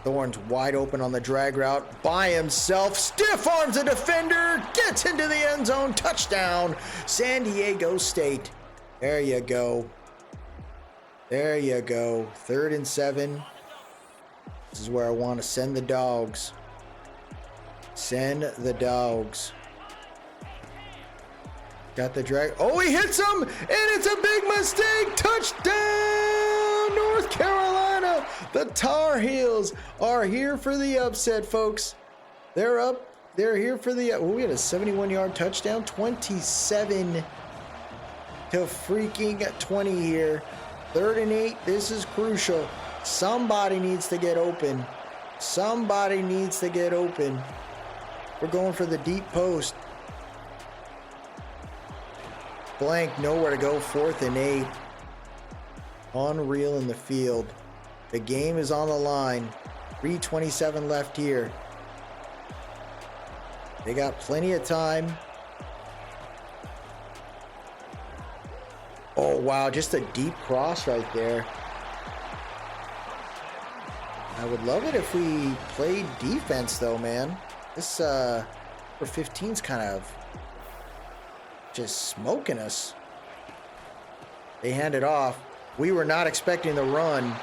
Thorne's wide open on the drag route by himself. Stiff arms a defender. Gets into the end zone. Touchdown. San Diego State. There you go. There you go. 3rd and 7. This is where I want to send the dogs. Send the dogs. Got the drag. Oh, he hits him, and it's a big mistake. Touchdown, North Carolina. The Tar Heels are here for the upset, folks. They're up. They're here for the... Oh, we had a 71-yard touchdown. 27 to freaking 20 here. 3rd and 8. This is crucial. Somebody needs to get open. Somebody needs to get open. We're going for the deep post. Blank, nowhere to go. 4th and 8. Unreal in the field. The game is on the line. 3:27 left here. They got plenty of time. Oh, wow. Just a deep cross right there. I would love it if we played defense, though, man. This, for 15's kind of just smoking us. They hand it off. We were not expecting the run,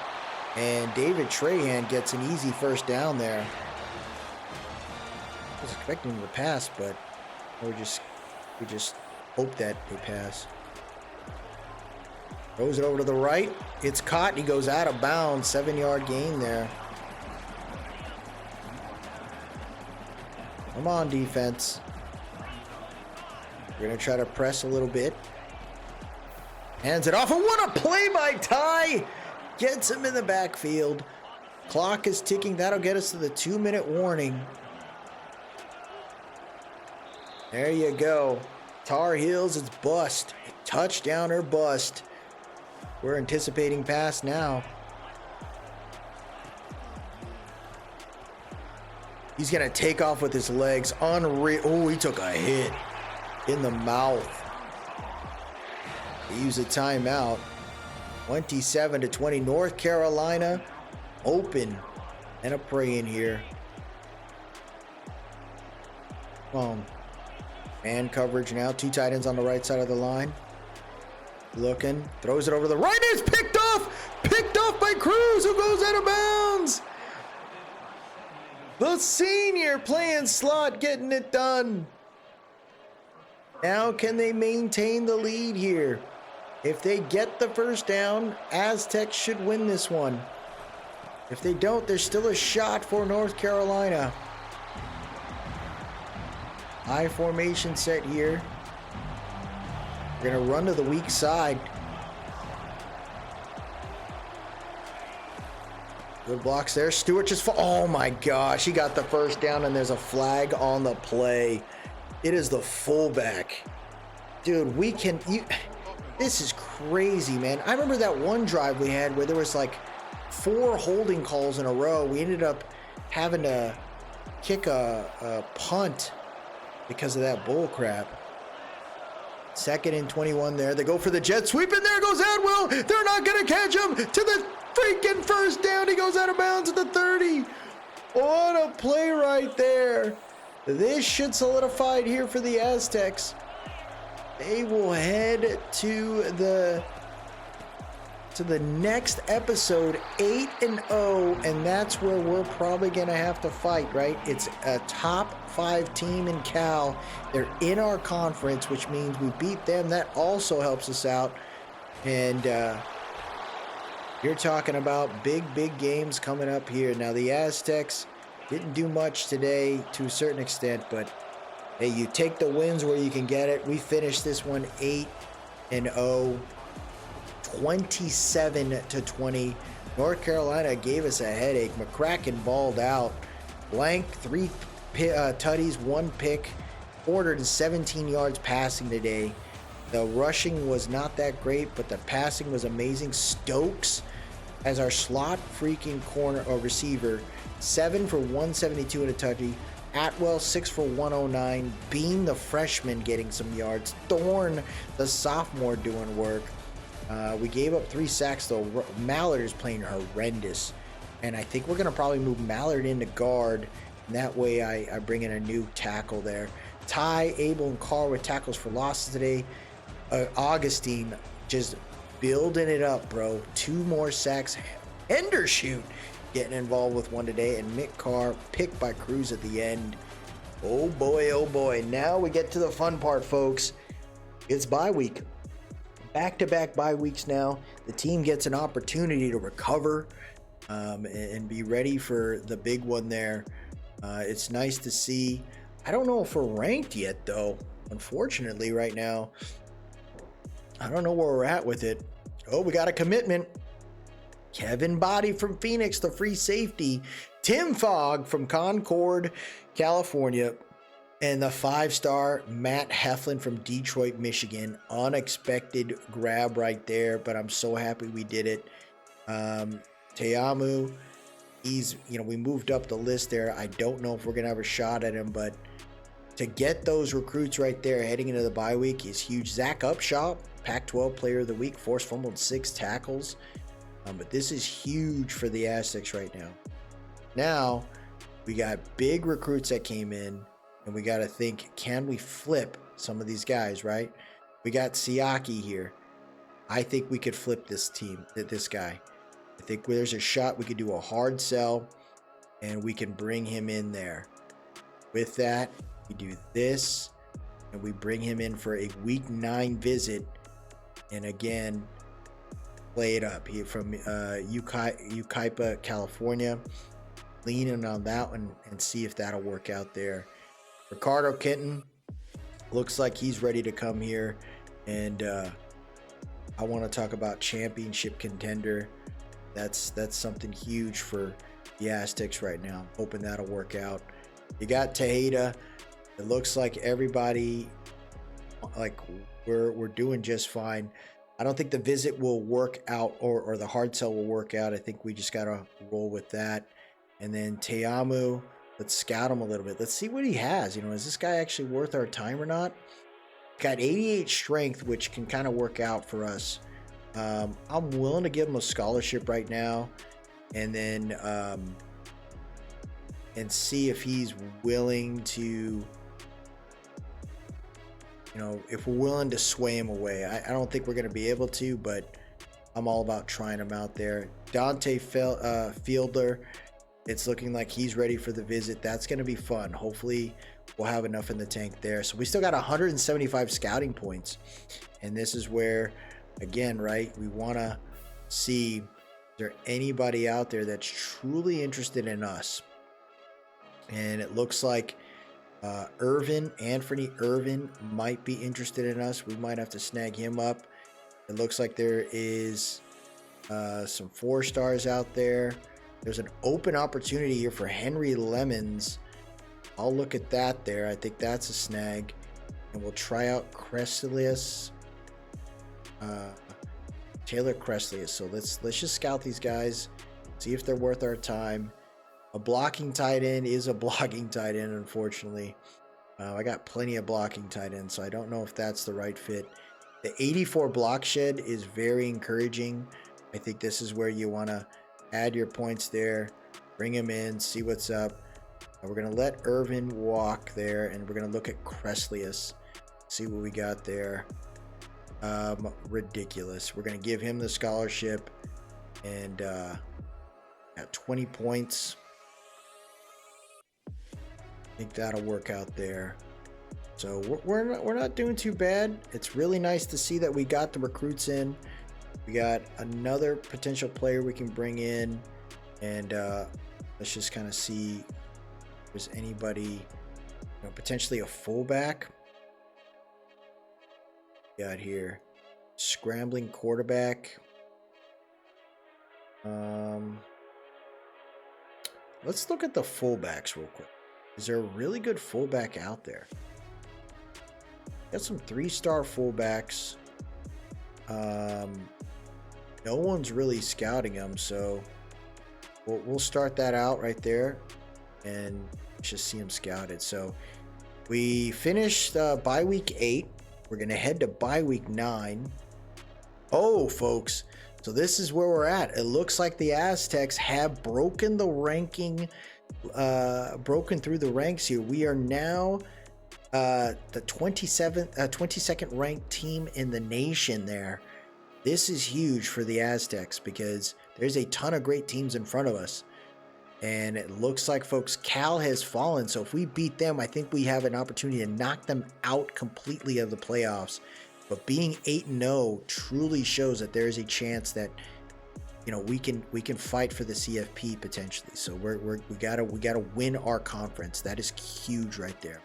and David Trahan gets an easy 1st down there. I was expecting him to pass, but we just hope that they pass. Throws it over to the right. It's caught. He goes out of bounds. 7-yard gain there. Come on, defense. We're going to try to press a little bit. Hands it off. And what a play by Ty. Gets him in the backfield. Clock is ticking. That'll get us to the 2-minute warning. There you go. Tar Heels, it's bust. Touchdown or bust. We're anticipating pass now. He's going to take off with his legs. Unreal. Oh, he took a hit in the mouth. He used a timeout. 27-20. North Carolina open and a praying here. Man coverage now. 2 tight ends on the right side of the line. Looking. Throws it over the right. It's picked off. Picked off by Cruz, who goes out of bounds. The senior playing slot, getting it done. Now can they maintain the lead here? If they get the first down, Aztecs should win this one. If they don't, there's still a shot for North Carolina. High formation set here. We're going to run to the weak side. Good blocks there. Stewart just oh my gosh, he got the first down and there's a flag on the play. It is the fullback. Dude, this is crazy, man. I remember that one drive we had where there was like 4 holding calls in a row. We ended up having to kick a punt because of that bull crap. 2nd and 21 there. They go for the jet sweep, and there goes Atwell. They're not going to catch him to the freaking first down. He goes out of bounds at the 30. What a play right there. This should solidify it here for the Aztecs. They will head to the next episode 8-0, and that's where we're probably going to have to fight, right? It's a top 5 team in Cal. They're in our conference, which means we beat them. That also helps us out. And you're talking about big games coming up here. Now, the Aztecs didn't do much today to a certain extent, but hey, you take the wins where you can get it. We finished this one 8-0. 27-20. North Carolina gave us a headache. McCracken balled out. Blank 3 tutties, 1 pick, 417 yards passing today. The rushing was not that great, but the passing was amazing. Stokes as our slot freaking corner or receiver, 7 for 172 and a touchy. Atwell 6 for 109. Bean the freshman getting some yards. Thorne the sophomore doing work. We gave up 3 sacks though. Mallard is playing horrendous, and I think we're gonna probably move Mallard into guard, and that way I bring in a new tackle there. Ty, Abel, and Carr with tackles for losses today. Augustine just building it up, bro. 2 more sacks. Hendershoot getting involved with 1 today, and Mick Carr picked by Cruz at the end. Oh boy. Now we get to the fun part, folks. It's bye week. Back-to-back bye weeks now. The team gets an opportunity to recover and be ready for the big one there. It's nice to see. I don't know if we're ranked yet, though. Unfortunately, right now, I don't know where we're at with it. Oh, we got a commitment. Kevin Body from Phoenix, the free safety. Tim Fogg from Concord, California. And the 5-star Matt Heflin from Detroit, Michigan. Unexpected grab right there, but I'm so happy we did it. Teamu, we moved up the list there. I don't know if we're going to have a shot at him, but to get those recruits right there heading into the bye week is huge. Zach Upshaw, Pac-12 Player of the Week, forced fumbled 6 tackles. But this is huge for the Aztecs right now. Now, we got big recruits that came in. And we got to think, can we flip some of these guys, right? We got Siaki here. I think we could flip this guy. I think there's a shot we could do a hard sell, and we can bring him in there. With that, we do this, and we bring him in for a week 9 visit. And again, play it up. He from Yucaipa, California. Leaning on that one and see if that'll work out there. Ricardo Kitten looks like he's ready to come here, and I want to talk about championship contender. That's something huge for the Aztecs right now. I'm hoping that'll work out. You got Tejeda. It looks like everybody, like we're doing just fine. I don't think the visit will work out, or the hard sell will work out. I think we just gotta roll with that. And then Teamu, let's scout him a little bit. Let's see what he has. You know, is this guy actually worth our time or not? Got 88 strength, which can kind of work out for us. I'm willing to give him a scholarship right now, and then and see if he's willing to, you know, if we're willing to sway him away. I don't think we're going to be able to, but I'm all about trying him out there. Dante Fielder, it's looking like he's ready for the visit. That's going to be fun. Hopefully we'll have enough in the tank there. So we still got 175 scouting points. And this is where, again, right, we want to see, is there anybody out there that's truly interested in us? And it looks like Anthony Irvin might be interested in us. We might have to snag him up. It looks like there is some 4-stars out there. There's an open opportunity here for Henry Lemons. I'll look at that there. I think that's a snag. And we'll try out Crestlius. Taylor Crestlius. So let's just scout these guys, see if they're worth our time. A blocking tight end is a blocking tight end, unfortunately. I got plenty of blocking tight ends, so I don't know if that's the right fit. The 84 block shed is very encouraging. I think this is where you want to add your points there, bring him in, see what's up. We're going to let Irvin walk there, and we're going to look at Crestlius, see what we got there. Ridiculous. We're going to give him the scholarship, and got 20 points. I think that'll work out there. So we're not doing too bad. It's really nice to see that we got the recruits in. We got another potential player we can bring in, and let's just kind of see if there's anybody, you know, potentially a fullback. Got here, scrambling quarterback. Let's look at the fullbacks real quick. Is there a really good fullback out there? Got some 3-star fullbacks. No one's really scouting them, so we'll start that out right there and just see them scouted. So we finished bye week 8. We're gonna head to bye week 9. Oh, folks, so this is where we're at. It looks like the Aztecs have broken the ranking, broken through the ranks here. We are now the 22nd ranked team in the nation there. This is huge for the Aztecs because there's a ton of great teams in front of us. And it looks like, folks, Cal has fallen. So if we beat them, I think we have an opportunity to knock them out completely of the playoffs. But being 8-0 truly shows that there is a chance that, you know, we can fight for the CFP potentially. So we gotta win our conference. That is huge right there.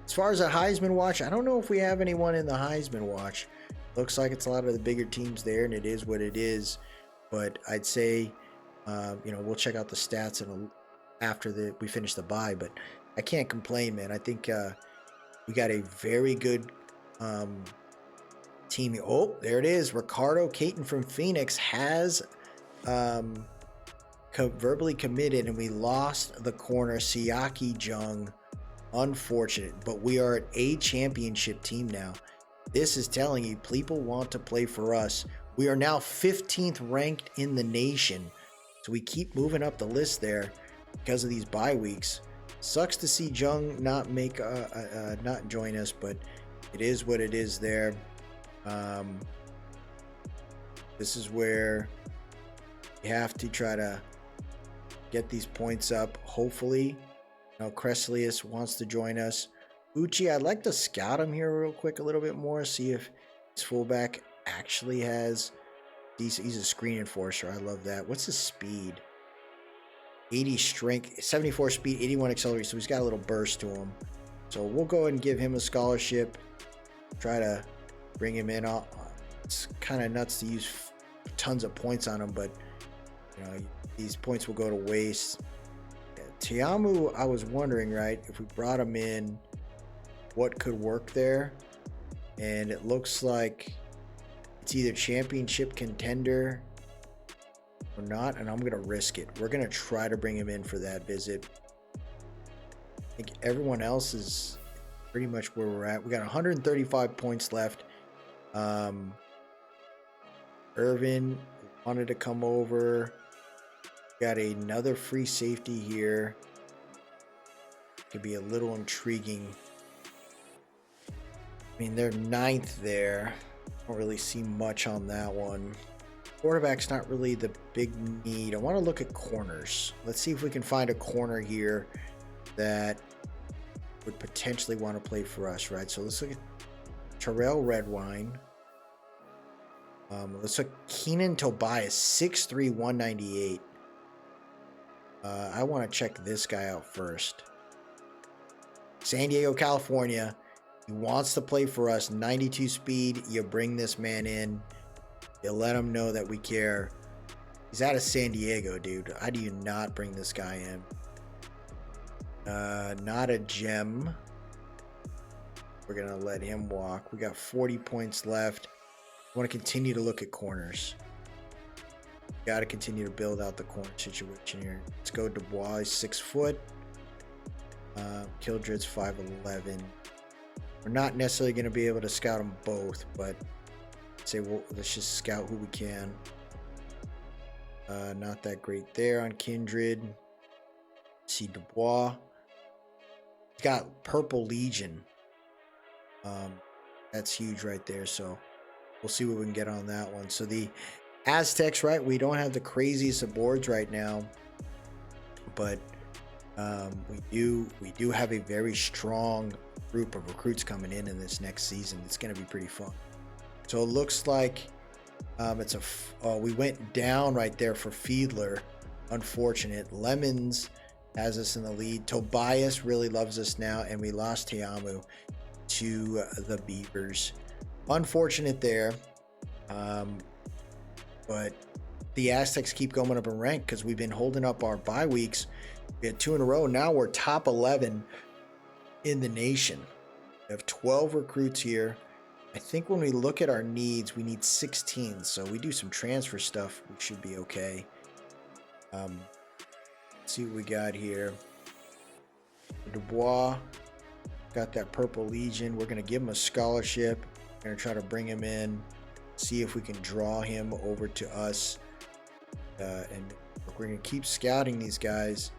As far as a Heisman watch, I don't know if we have anyone in the Heisman watch. Looks like it's a lot of the bigger teams there, and it is what it is. But I'd say, you know, we'll check out the stats after we finish the bye. But I can't complain, man. I think we got a very good team. Oh, there it is. Ricardo Caton from Phoenix has verbally committed, and we lost the corner, Siaki Jung. Unfortunate, but we are at a championship team now. This is telling you people want to play for us. We are now 15th ranked in the nation, so we keep moving up the list there because of these bye weeks. Sucks to see Jung not join us, but it is what it is there. This is where you have to try to get these points up. Hopefully, you know, Crestlius wants to join us. Uchi, I'd like to scout him here real quick a little bit more, see if his fullback actually has He's a screen enforcer. I love that. What's his speed? 80 strength, 74 speed, 81 acceleration. So he's got a little burst to him. So we'll go ahead and give him a scholarship. Try to bring him in. It's kind of nuts to use tons of points on him, but you know, these points will go to waste. Yeah, Tiamu, I was wondering, right, if we brought him in, what could work there? And it looks like it's either championship contender or not, and I'm gonna risk it. We're gonna try to bring him in for that visit. I think everyone else is pretty much where we're at. We got 135 points left. Irvin wanted to come over. Got another free safety here. Could be a little intriguing. I mean, they're 9th there. Don't really see much on that one. Quarterback's not really the big need. I want to look at corners. Let's see if we can find a corner here that would potentially want to play for us, right? So let's look at Terrell Redwine. Let's look at Keenan Tobias, 6'3", 198. I want to check this guy out first. San Diego, California. He wants to play for us. 92 speed. You bring this man in. You let him know that we care. He's out of San Diego, dude. How do you not bring this guy in? Not a gem. We're going to let him walk. We got 40 points left. I want to continue to look at corners. Got to continue to build out the corner situation here. Let's go Dubois, he's 6 foot. Kildred's 5'11". We're not necessarily going to be able to scout them both, but say, well, let's just scout who we can. Not that great there on Kindred. See Dubois. He's got Purple Legion. That's huge right there. So we'll see what we can get on that one. So the Aztecs, right? We don't have the craziest of boards right now, but we do have a very strong group of recruits coming in this next season. It's going to be pretty fun. So it looks like we went down right there for Fiedler. Unfortunate. Lemons has us in the lead. Tobias really loves us now, and we lost Tiamu to the Beavers. Unfortunate there. But the Aztecs keep going up in rank because we've been holding up our bye weeks. We had 2 in a row. Now we're top 11 in the nation. We have 12 recruits here. I think when we look at our needs, we need 16. So we do some transfer stuff, we should be okay. Let's see what we got here. Dubois got that Purple Legion. We're going to give him a scholarship. We're going to try to bring him in, see if we can draw him over to us. And we're going to keep scouting these guys.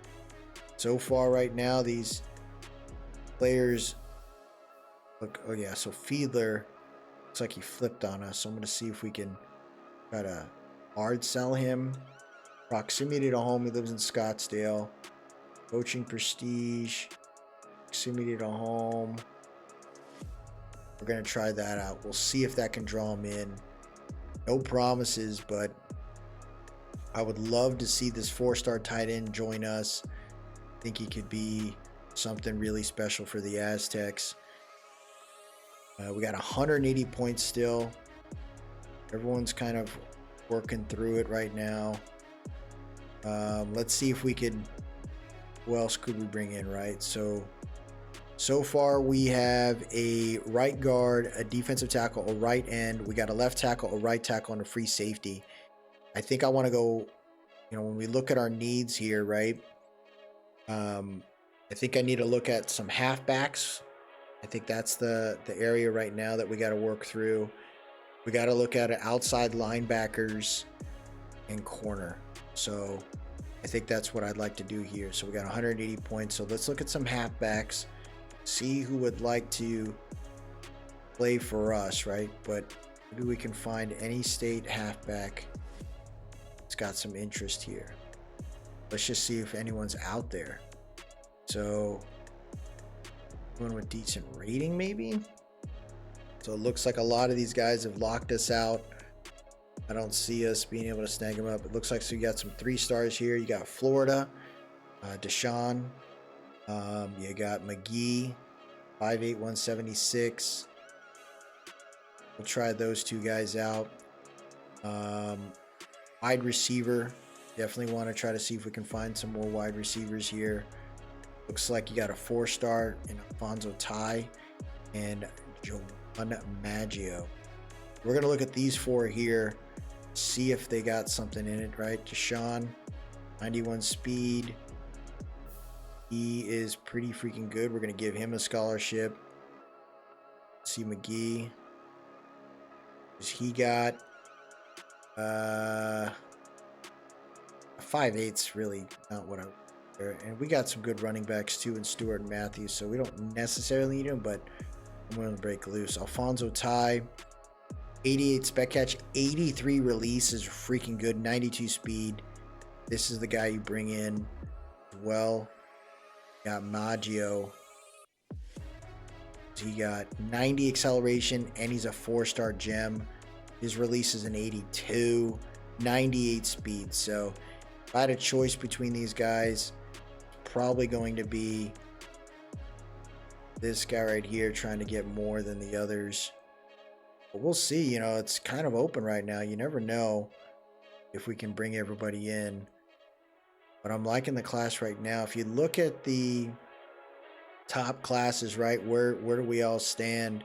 So far right now, these players look, oh yeah, so Fiedler looks like he flipped on us. So I'm going to see if we can try to hard sell him. Proximity to home, he lives in Scottsdale. Coaching prestige, proximity to home. We're going to try that out. We'll see if that can draw him in. No promises, but I would love to see this 4-star tight end join us. I think he could be something really special for the Aztecs. We got 180 points still. Everyone's kind of working through it right now. Let's see if we could, who else could we bring in, right? So far we have a right guard, a defensive tackle, a right end. We got a left tackle, a right tackle, and a free safety. I think I want to go, when we look at our needs here, right? I think I need to look at some halfbacks. I think that's the area right now that we got to work through. We got to look at outside linebackers and corner. So I think that's what I'd like to do here. So we got 180 points. So let's look at some halfbacks, see who would like to play for us, right? But maybe we can find any state halfback that's got some interest here. Let's just see if anyone's out there. So one with decent rating maybe. So it looks like a lot of these guys have locked us out. I don't see us being able to snag him up. It looks like so you got some 3 stars here. You got Florida, Deshaun. You got McGee, 5'8", 176. We'll try those 2 guys out. Wide receiver. Definitely want to try to see if we can find some more wide receivers here. Looks like you got a 4-star in Alfonso Tai and Joan Maggio. We're going to look at these 4 here, see if they got something in it, right? Deshaun, 91 speed. He is pretty freaking good. We're going to give him a scholarship. See McGee. He got 5'8's really not what I there. And we got some good running backs too in Stewart and Matthews, so we don't necessarily need him, but I'm going to break loose. Alfonso Tai, 88 spec catch, 83 release is freaking good, 92 speed. This is the guy you bring in as well. Got Maggio. He got 90 acceleration and he's a 4-star gem. His release is an 82, 98 speed. So if I had a choice between these guys, probably going to be this guy right here, trying to get more than the others. But we'll see. You know, it's kind of open right now. You never know if we can bring everybody in. But I'm liking the class right now. If you look at the top classes, right, where do we all stand?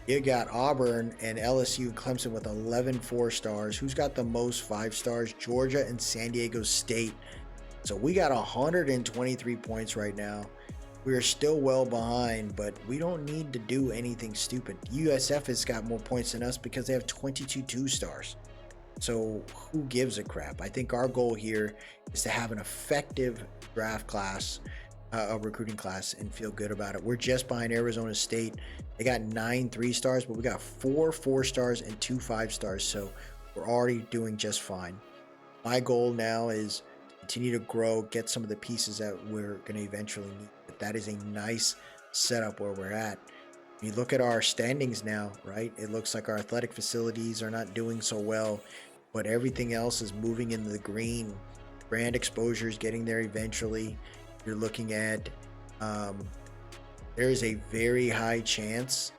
You got Auburn and LSU and Clemson with 11 4-stars. Who's got the most 5 stars? Georgia and San Diego State. So we got 123 points right now. We are still well behind, but we don't need to do anything stupid. USF has got more points than us because they have 22 2-stars. So who gives a crap? I think our goal here is to have an effective draft class, a recruiting class, and feel good about it. We're just behind Arizona State. They got 9 3-stars, but we got 4 4-stars and 2 5-stars. So we're already doing just fine. My goal now is to continue to grow, get some of the pieces that we're going to eventually need. But that is a nice setup where we're at. When you look at our standings now, right? It looks like our athletic facilities are not doing so well, but everything else is moving into the green. Brand exposure is getting there eventually. You're looking at, there is a very high chance,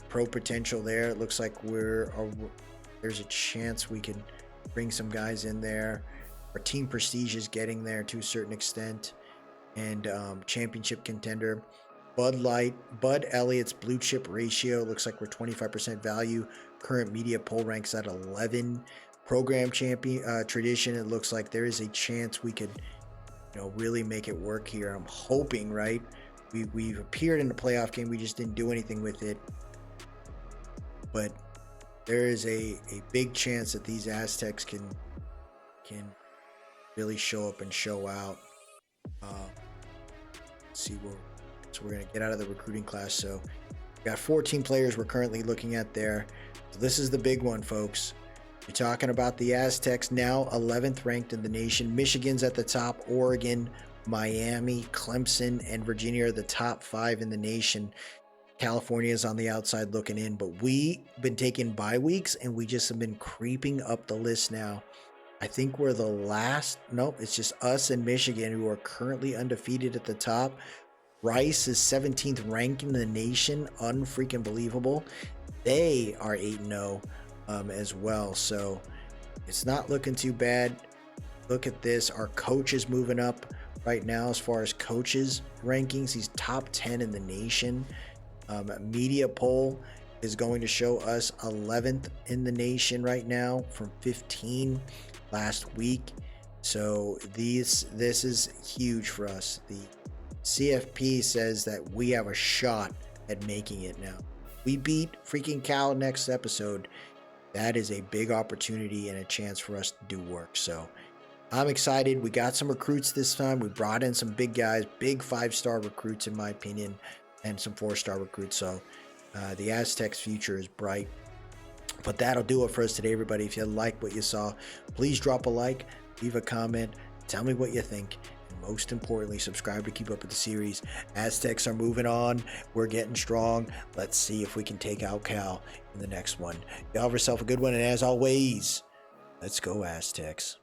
pro potential there. It looks like there's a chance we can bring some guys in there. Our team prestige is getting there to a certain extent, and championship contender. Bud Elliott's blue chip ratio looks like we're 25% value. Current media poll ranks at 11. Program champion tradition, it looks like there is a chance we could, you know, really make it work here. I'm hoping, right? We've appeared in the playoff game, we just didn't do anything with it. But there is a big chance that these Aztecs can really show up and show out. Let's see where. So we're going to get out of the recruiting class. So we got 14 players we're currently looking at there. So this is the big one, folks. You're talking about the Aztecs, now 11th ranked in the nation. Michigan's at the top. Oregon, Miami, Clemson, and Virginia are the top 5 in the nation. California is on the outside looking in. But we've been taking bye weeks, and we just have been creeping up the list now. I think we're the last. Nope, it's just us and Michigan who are currently undefeated at the top. Rice is 17th ranked in the nation. Unfreaking believable. They are 8-0 as well. So it's not looking too bad. Look at this. Our coach is moving up right now as far as coaches rankings. He's top 10 in the nation. Media poll is going to show us 11th in the nation right now from 15 last week. So this is huge for us. The CFP says that we have a shot at making it now. We beat freaking Cal next episode. That is a big opportunity and a chance for us to do work. So I'm excited. We got some recruits this time. We brought in some big guys, big 5-star recruits in my opinion, and some 4-star recruits. So the Aztecs' future is bright. But that'll do it for us today, everybody. If you like what you saw, please drop a like, leave a comment, tell me what you think, Most importantly, subscribe to keep up with the series. Aztecs are moving on. We're getting strong. Let's see if we can take out Cal in the next one. Y'all have yourself a good one, and as always, let's go Aztecs.